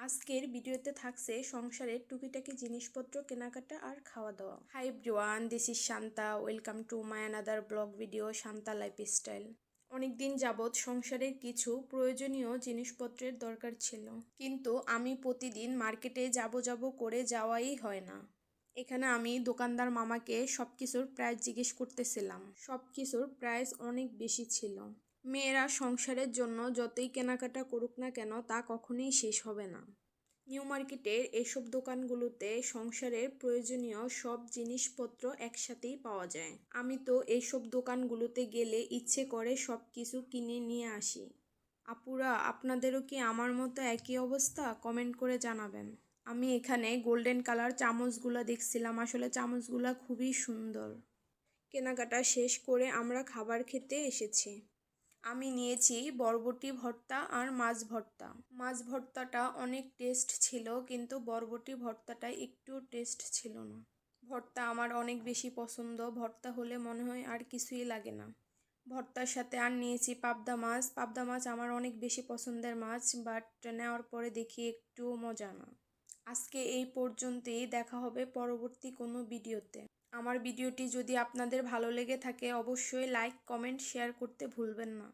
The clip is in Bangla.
আজকের ভিডিওতে থাকছে সংসারের টুকিটাকি জিনিসপত্র কেনাকাটা আর খাওয়া দাওয়া। Hi everyone, this is Shanta. Welcome to my another blog video Shanta lifestyle. অনেকদিন যাবৎ সংসারের কিছু প্রয়োজনীয় জিনিসপত্রের দরকার ছিল, কিন্তু আমি প্রতিদিন মার্কেটে যাব করে যাওয়াই হয় না। এখানে আমি দোকানদার মামাকে সব কিছুর প্রাইস জিজ্ঞেস করতেছিলাম। সব কিছুর প্রাইস অনেক বেশি ছিল। মেয়েরা সংসারের জন্য যতই কেনাকাটা করুক না কেন তা কখনোই শেষ হবে না। নিউ মার্কেটের এসব দোকানগুলোতে সংসারের প্রয়োজনীয় সব জিনিসপত্র একসাথেই পাওয়া যায়। আমি তো এইসব দোকানগুলোতে গেলে ইচ্ছে করে সব কিছু কিনে নিয়ে আসি। আপুরা, আপনাদেরও কি আমার মতো একই অবস্থা? কমেন্ট করে জানাবেন। আমি এখানে গোল্ডেন কালার চামচগুলো দেখছিলাম, আসলে চামচগুলো খুবই সুন্দর। কেনাকাটা শেষ করে আমরা খাবার খেতে এসেছি। আমি নিয়েছি বরবটি ভর্তা আর মাছ ভর্তা। মাছ ভর্তাটা অনেক টেস্ট ছিল, কিন্তু বরবটি ভর্তাটা একটু টেস্ট ছিল না। ভর্তা আমার অনেক বেশি পছন্দ, ভর্তা হলে মনে হয় আর কিছুই লাগে না। ভর্তার সাথে আর নিয়েছি পাবদা মাছ। পাবদা মাছ আমার অনেক বেশি পছন্দের মাছ, বাট নেওয়ার পরে দেখি একটু মজা না। আজকে এই পর্যন্তই, দেখা হবে পরবর্তী কোনো ভিডিওতে। আমার ভিডিওটি যদি আপনাদের ভালো লেগে থাকে অবশ্যই লাইক, কমেন্ট, শেয়ার করতে ভুলবেন না।